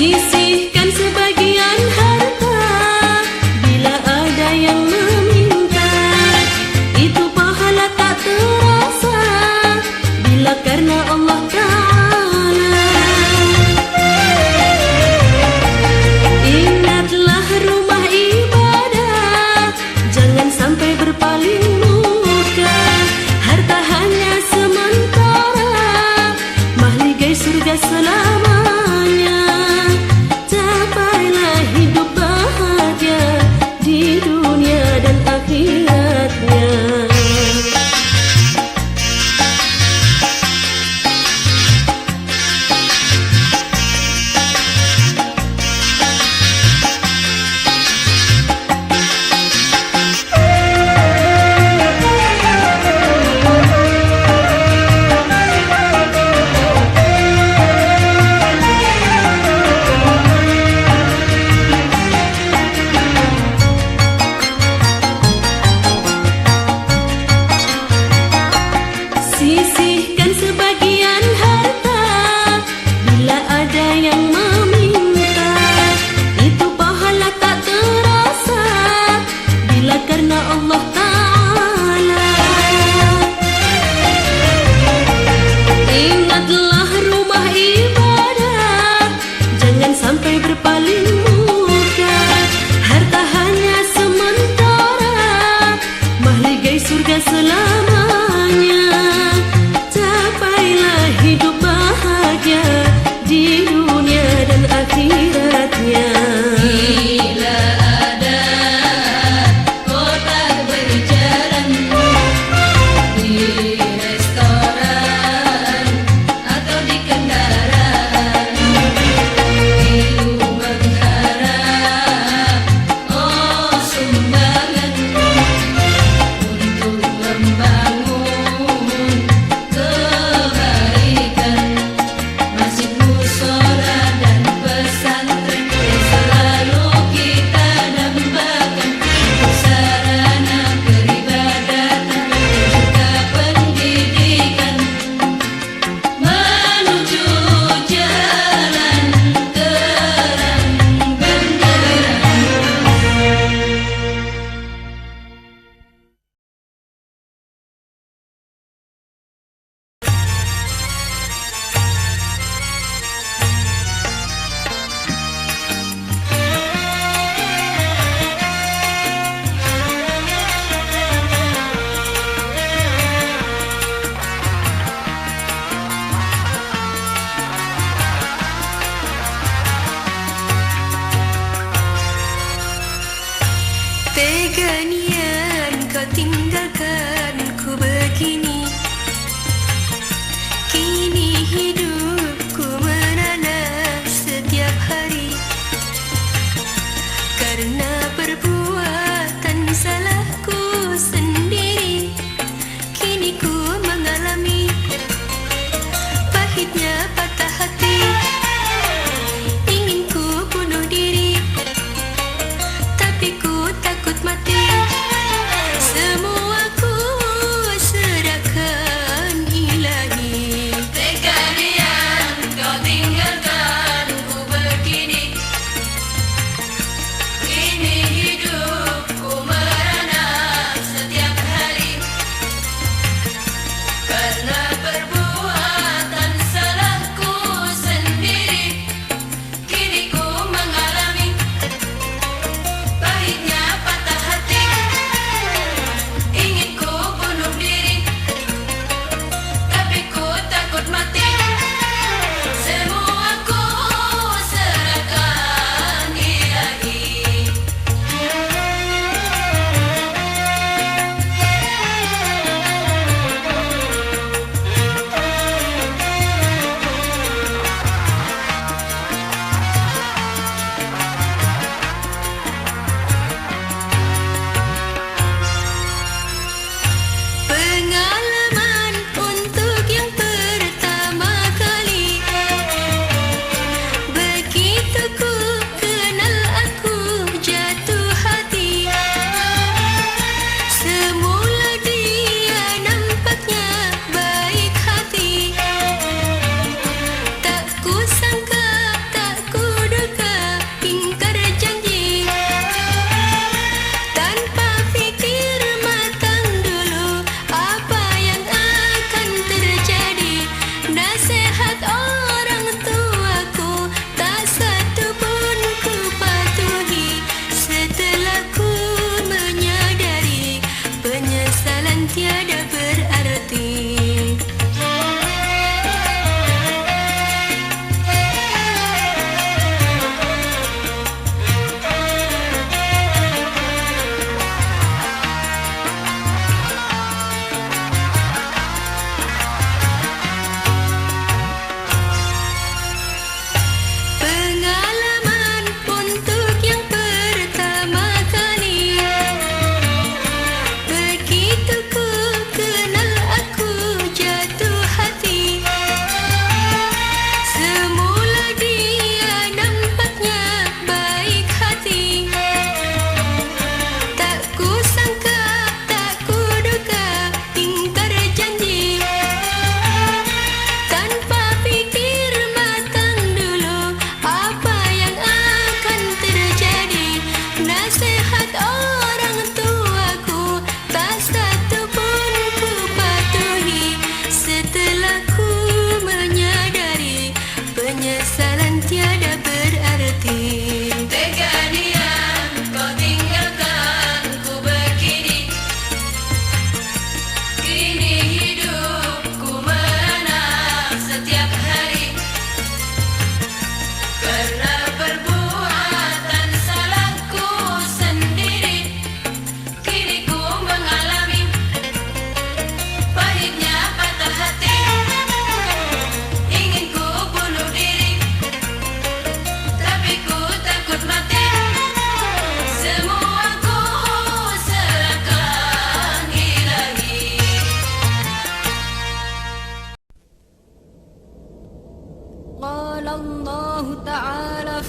Sisihkan sebagian harta bila ada yang meminta. Itu pahala tak terasa bila karena Allah Ta'ala. Ingatlah rumah ibadah, jangan sampai berpaling muka. Harta hanya sementara, mahligai surga selamanya. Capailah hidup bahagia di dunia dan akhiratnya. Sisihkan sebagian harta bila ada yang meminta. Itu pahala tak terasa bila karena Allah Ta'ala. Ingatlah rumah ibadah, jangan sampai berpaling muka. Harta hanya sementara, mahligai surga selamanya. Capailah hidup bahagia di dunia dan akhiratnya. Bila ada kotak berjalan di restoran atau di kendaraan, di lubang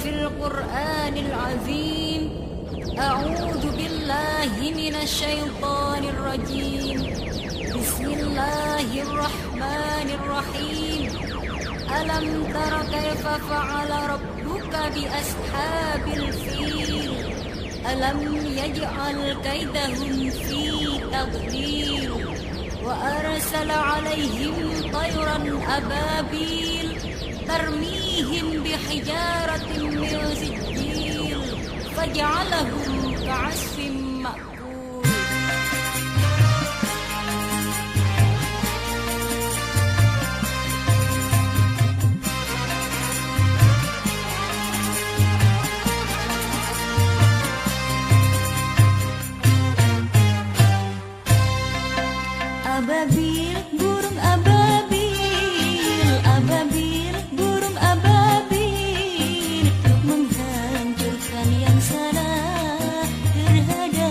في القرآن العظيم أعوذ بالله من الشيطان الرجيم بسم الله الرحمن الرحيم ألم تر كيف فعل ربك بأصحاب الفيل ألم يجعل كيدهم في تضليل وأرسل عليهم طيرا أبابيل ترميهم بحجارة من سجيل فجعلهم كعصف مأكول Ababil, burung ababil, ababil, burung ababil, untuk menghancurkan yang salah terhadap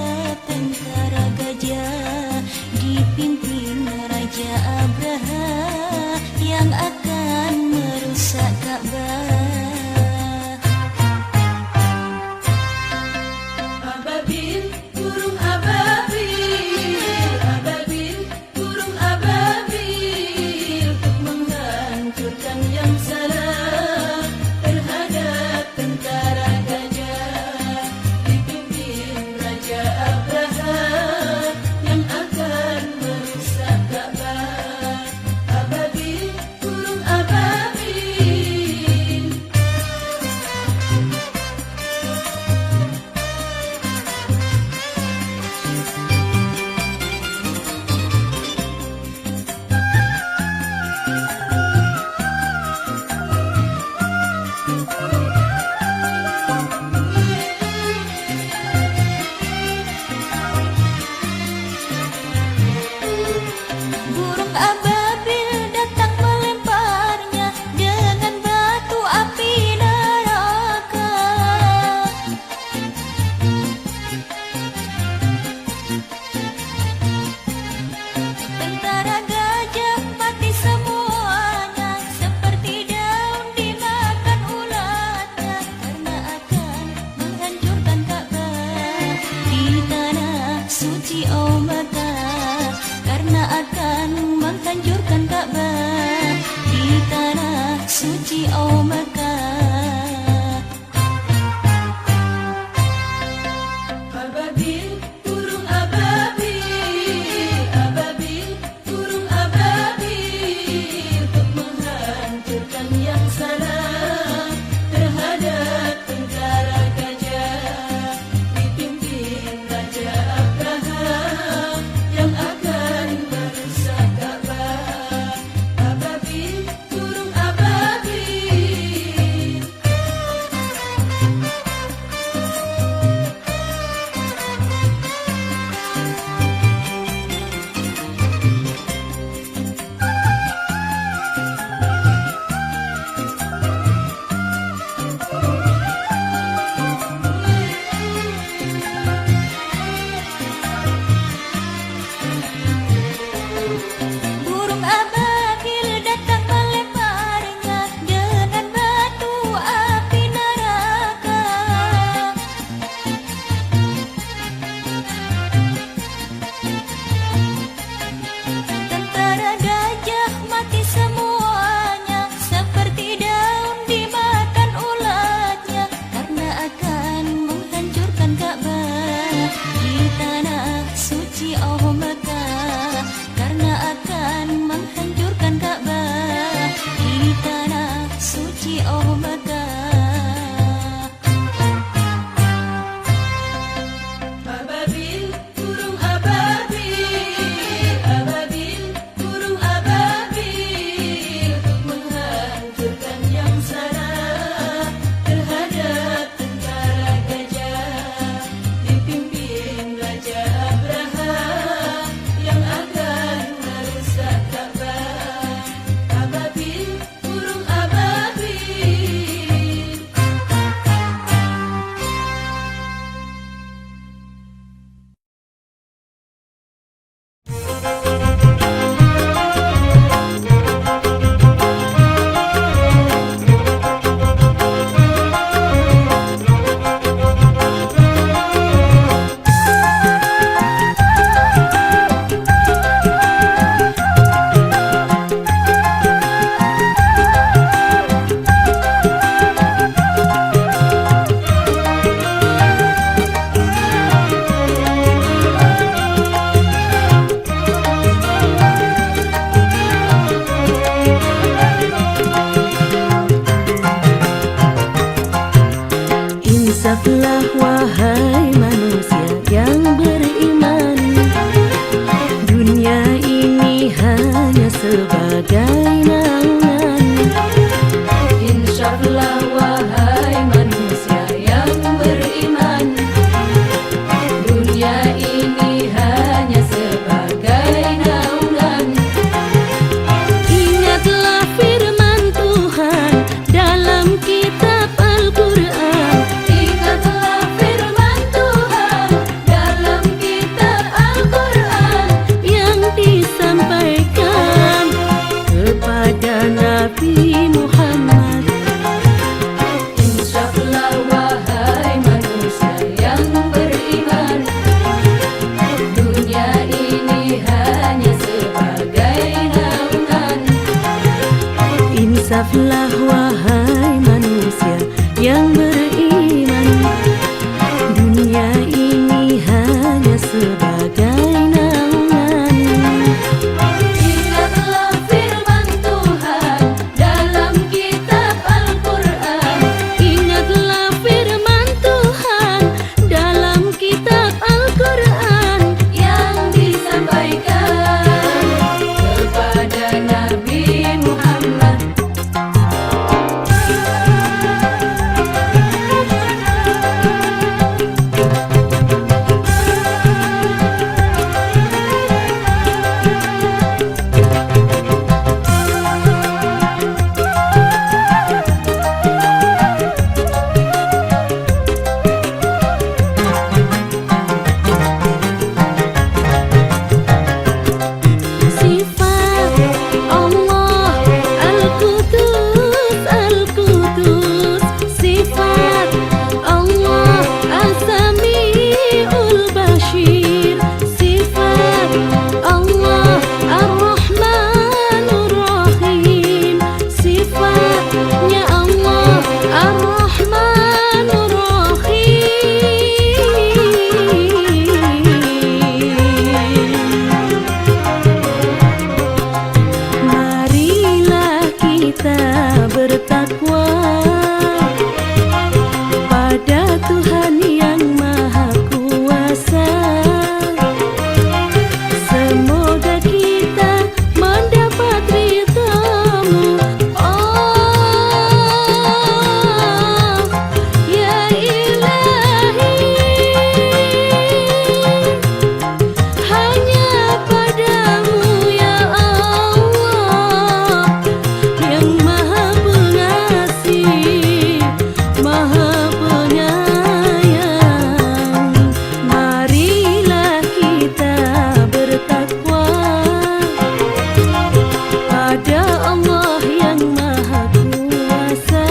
Insaflah wahai manusia yang beriman, dunia ini hanya sebagai naungan. Insaflah wahai manusia yang beriman, dunia ini hanya sebagai naungan. Ingatlah firman Tuhan dalam kitab Al-Quran. Ingatlah firman Tuhan dalam kitab Al-Quran Yang disampaikan kepada Nabi Muhammad. Insaflah wahai manusia yang beriman, dunia ini hanya sebagai naungan. Insaflah wahai manusia yang beriman, dunia ini hanya sebagai naungan. Ingatlah firman Tuhan dalam kitab Al-Quran. Ingatlah firman Tuhan dalam kitab Al-Quran Yang disampaikan kepada Nabi Muhammad. Sifat Allah Al-Qudus, Al-Qudus. Sifat Allah As-Sami'ul Bashir. Sifat Allah Ar-Rahmanur Rahim. Sifatnya Allah Ar-Rahmanur Rahim. Marilah kita bertakwa pada Tuhan yang Maha Kuasa. Semoga kita mendapat ridha-Mu, oh ya Ilahi. Hanya padamu ya Allah yang Maha Pengasih, Maha Penyayang. Marilah kita bertakwa pada Allah yang Maha Kuasa,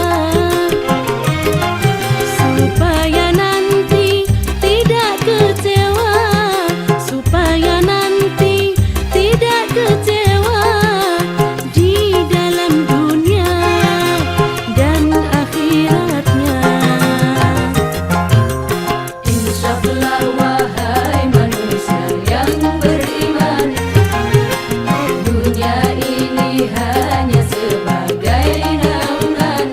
supaya nanti tidak kecewa, supaya nanti tidak kecewa di dalam dunia dan akhiratnya. Insaflah wahai manusia yang beriman, dunia ini hanya sebagai naungan.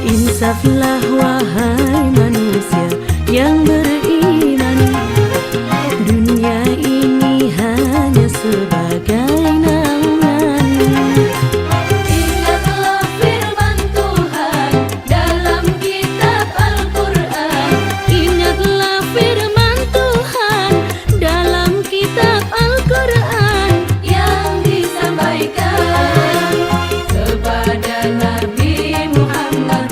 Insaflah wahai manusia yang beriman, dunia ini hanya sebagai naungan. Ingatlah firman Tuhan dalam kitab Al-Quran. Ingatlah firman Tuhan dalam kitab Al-Quran Yang disampaikan kepada Nabi Muhammad.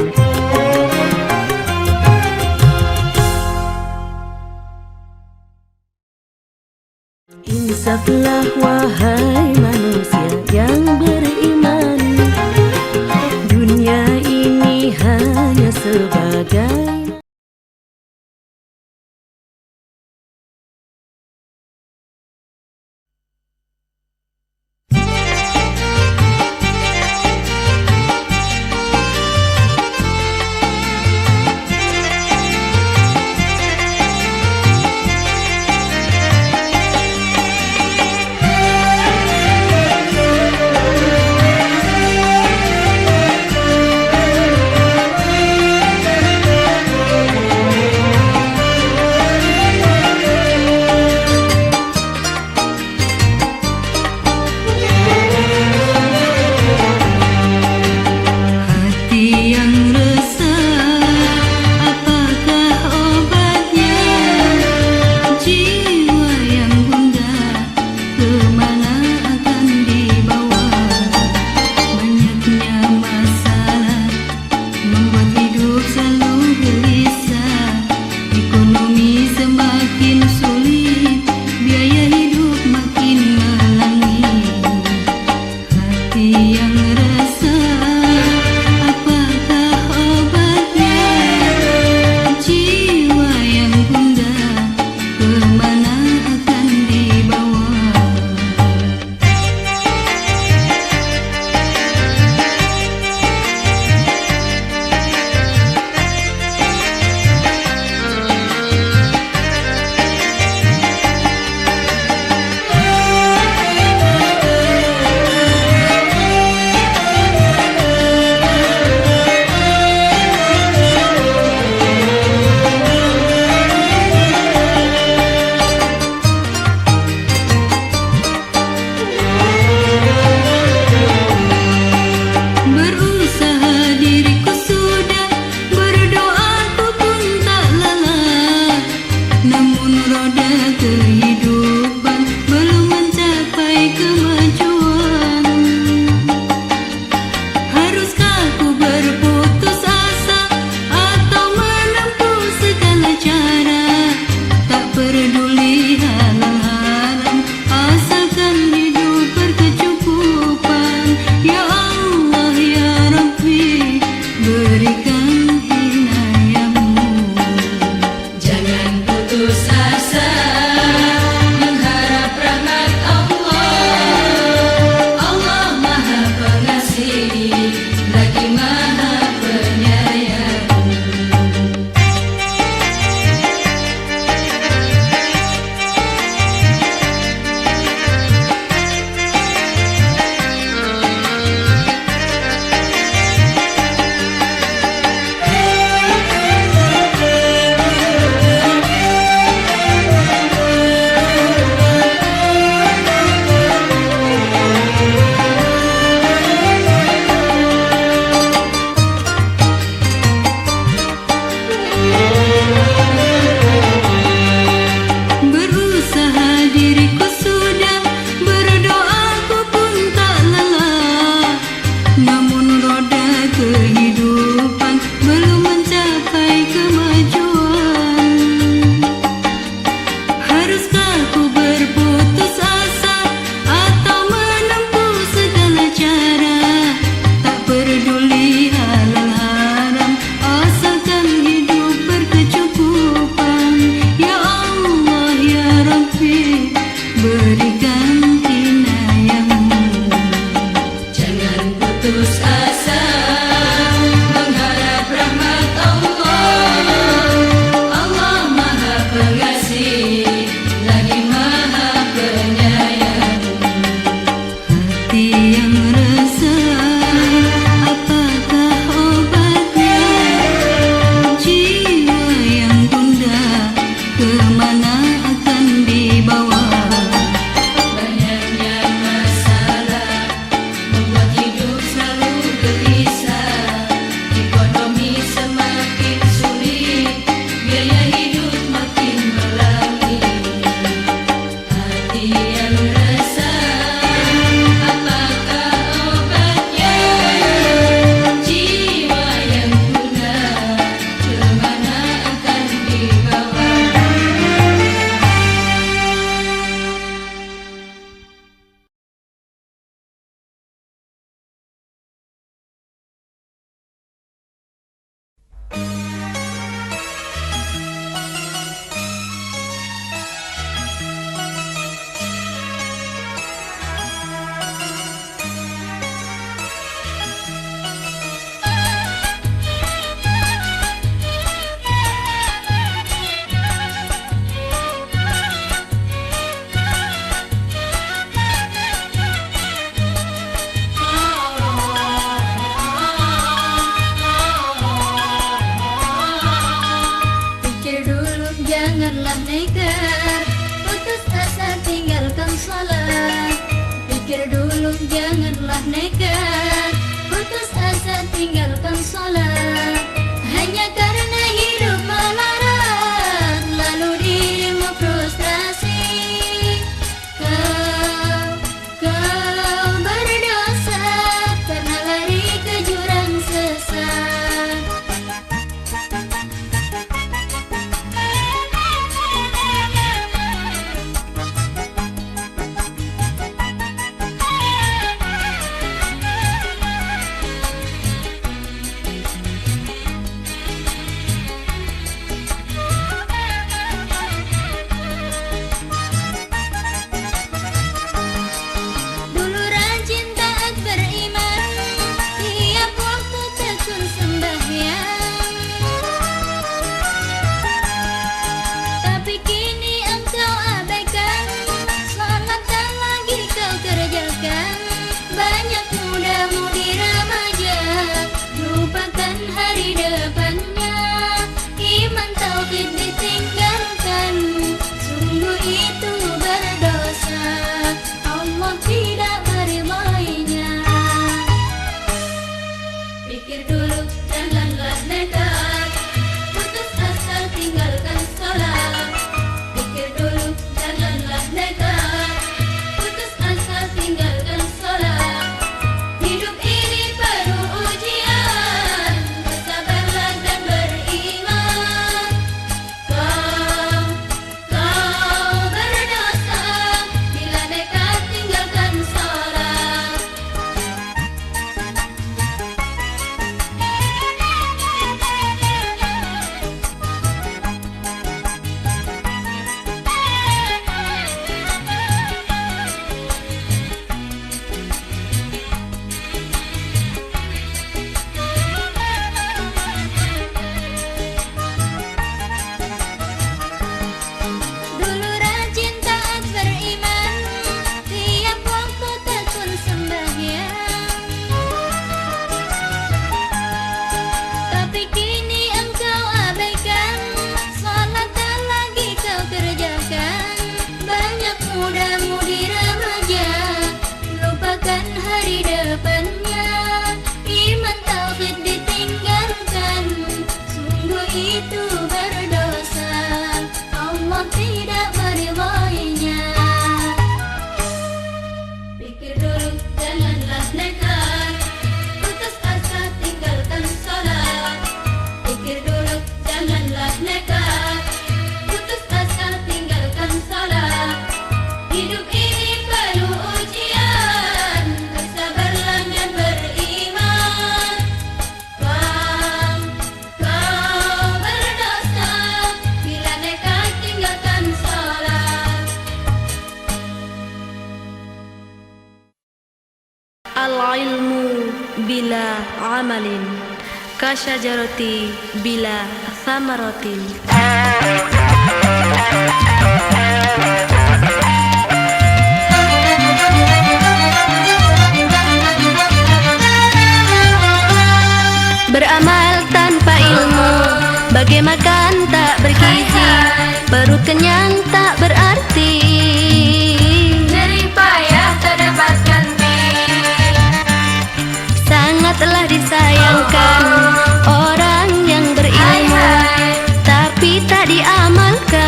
Insaflah wahai manusia yang beriman, dunia ini hanya sebagai janganlah nekat. Putus asa tinggalkan sholat. Pikir dulu janganlah nekat. Putus asa tinggalkan sholat. Hanya karena hidup melarat, lalu dirimu frustrasi. Kau berdosa karena lari ke jurang sesat. Dulu rajin taat beriman, tiap waktu tekun sembahyang. Tapi kini engkau abaikan, sholat tak lagi kau kerjakan. Banyak muda-mudi remaja lupakan hari depannya. Iman tauhid ditinggalkan, sungguh itu berdosa. Allah tidak meridainya. Pikir dulu janganlah nekat. Putus asa tinggalkan sholat. Pikir dulu janganlah nekat. Putus asa tinggalkan sholat. Hidup ini penuh ujian, bersabarlah dan beriman. Kau berdosa bila nekat tinggalkan sholat. Dulu rajin taat beriman, tiap waktu tekun sembahyang. Tapi kini engkau abaikan, sholat tak lagi kau kerjakan. Banyak muda-mudi remaja lupakan hari depannya. Iman tauhid ditinggalkan, sungguh itu berdosa. Allah tidak meridainya. Pikir dulu janganlah nekat. Putus asa tinggalkan sholat. Pikir dulu janganlah nekat. Putus asa tinggalkan sholat. Hidup ini penuh ujian, bersabarlah dan beriman. Kau berdosa bila nekat tinggalkan sholat. Al-ilmu bila amalin kasyajarati bila thamaratin. Beramal tanpa ilmu bagai makan tak bergizi, perut kenyang tak berarti. Jerih payah tak dapat ganti. Sangatlah disayangkan orang yang berilmu tapi tak diamalkan.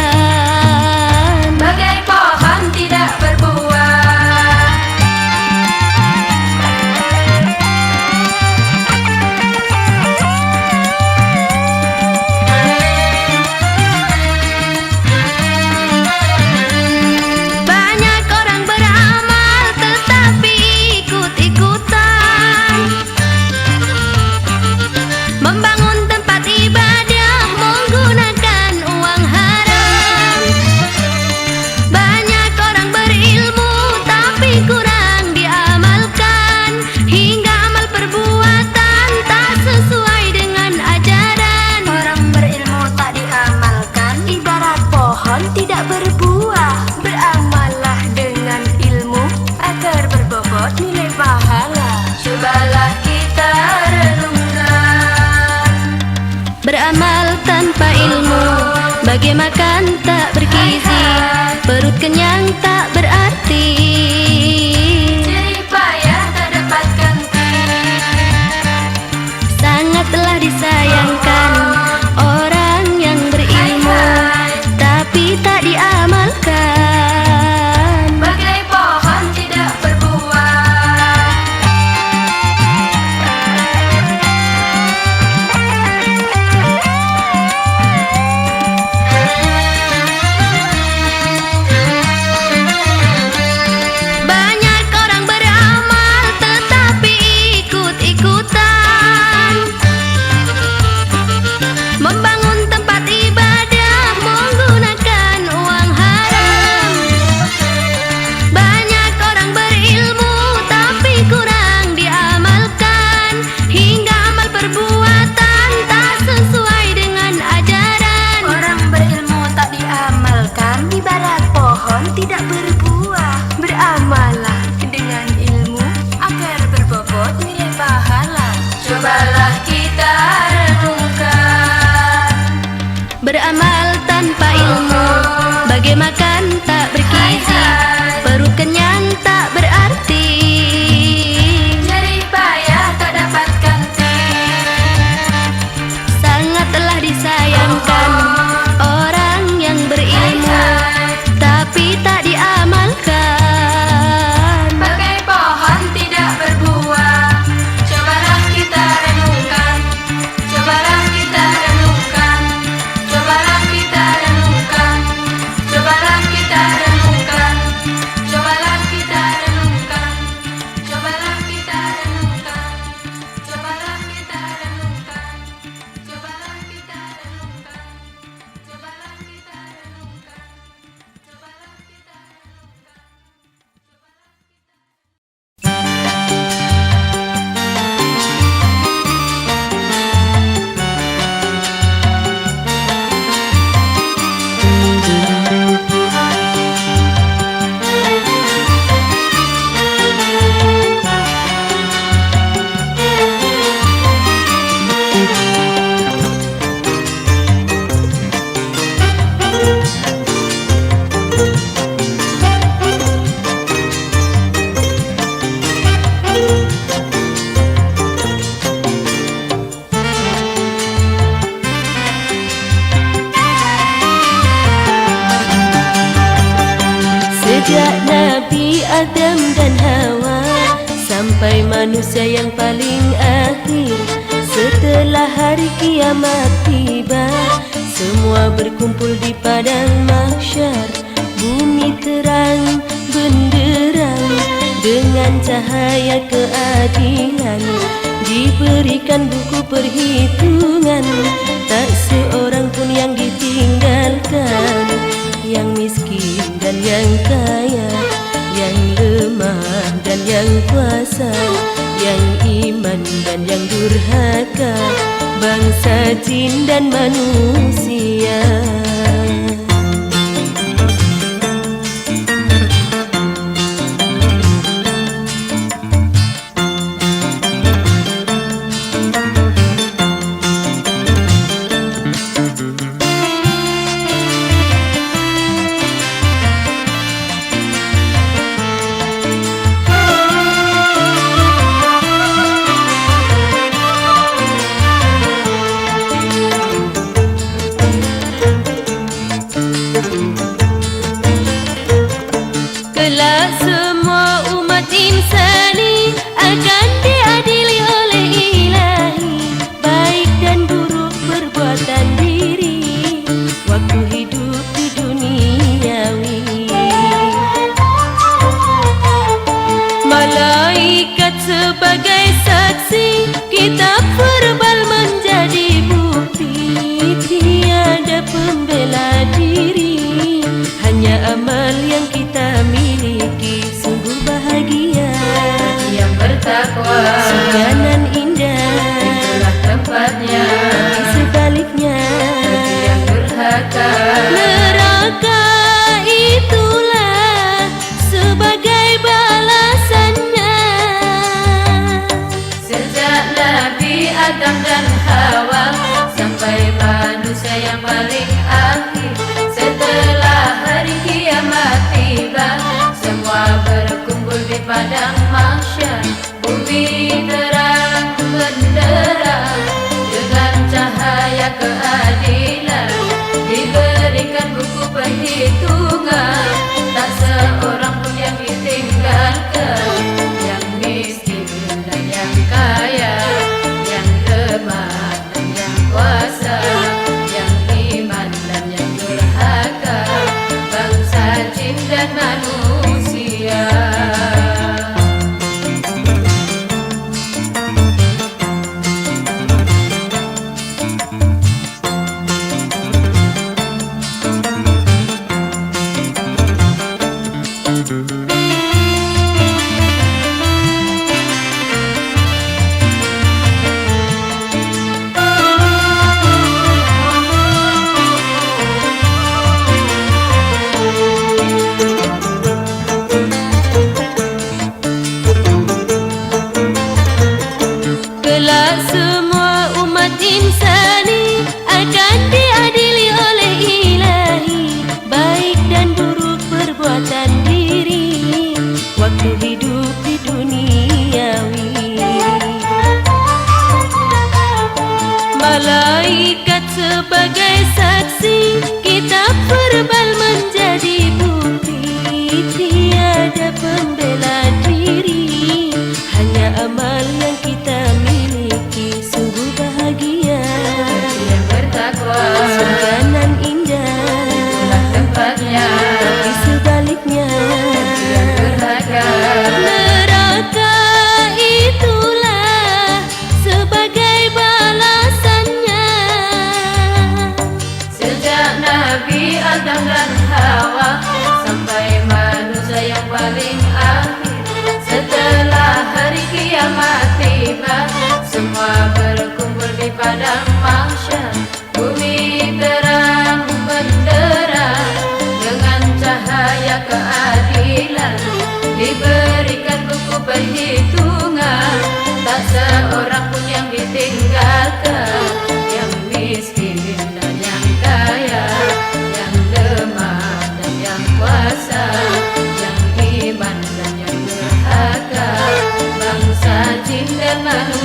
Bagai pohon tidak berbuah. Beramal tanpa ilmu, bagai makan tak bergizi, perut kenyang tak berarti. Jerih payah tak dapat ganti. Sangatlah disayangkan orang yang berilmu, tapi tak diamalkan. Bagai pohon tidak berbuah. Banyak orang beramal tetapi ikut-ikutan, membangun tempat ibadah menggunakan uang haram. Banyak orang berilmu tapi kurang diamalkan, hingga amal perbuatan tak sesuai dengan ajaran. Orang berilmu tak diamalkan, ibarat pohon tidak berbuah. Beramallah dengan ilmu agar berbobot nilai pahala. Cobalah kita renungkan. Beramal tanpa ilmu, bagai makan tak bergizi, perut kenyang tak berarti. Jerih payah tak dapat ganti. Sangatlah disayangkan orang yang berilmu tapi tak diamalkan. Bagai pohon tidak berbuah. Cobalah kita renungkan. Cobalah kita renungkan. Cobalah kita renungkan. Cobalah kita renungkan. Cobalah kita renungkan. Cobalah kita renungkan. Cobalah kita renungkan. Cobalah kita renungkan. Cobalah kita renungkan. Cobalah kita Sejak Nabi Adam dan Hawa sampai manusia yang paling akhir, setelah hari kiamat tiba, semua berkumpul di padang mahsyar. Bumi terang benderang dengan cahaya keadilan, diberikan buku perhitungan, tak seorang pun yang ditinggalkan. Yang miskin dan yang kaya, yang lemah dan yang kuasa, yang iman dan yang durhaka, bangsa jin dan manusia. Kelak semua umat insani akan diadili oleh Ilahi, baik dan buruk perbuatan diri waktu hidup di duniawi. Malaikat sebagai saksi, kitab verbal menjadi bukti, tiada pembela diri, hanya amal yang kita miliki sungguh bahagia. yang bertakwa, Surganan indah itulah tempatnya. di sebaliknya. Yang durhaka, Neraka itulah sebagai balasannya. sejak Nabi Adam dan Hawa sampai keadilan, diberikan buku perhitungan, tak seorang pun yang ditinggalkan, yang miskin dan yang kaya, yang lemah dan yang kuasa, yang iman dan yang durhaka, bangsa jin dan manusia. Kelak semua umat insani akan diadili oleh Ilahi, baik dan buruk perbuatan diri waktu hidup di duniawi. Malaikat sebagai saksi, kitab verbal menjadi bukti, tiada pembela diri, hanya amal yang kita miliki sungguh bahagia. Yang bertakwa, Surga nan indah, itulah tempatnya. tapi sebaliknya Yang durhaka, neraka itulah sebagai balasannya. sejak Nabi Adam dan Hawa sampai manusia yang paling akhir, setelah hari kiamat tiba, semua berkumpul di padang mahsyar. Bumi terang benderang dengan cahaya keadilan, diberikan buku perhitungan, tak seorang pun yang ditinggalkan, yang miskin dan yang kaya, yang lemah dan yang kuasa, yang iman dan yang durhaka, bangsa jin dan manusia.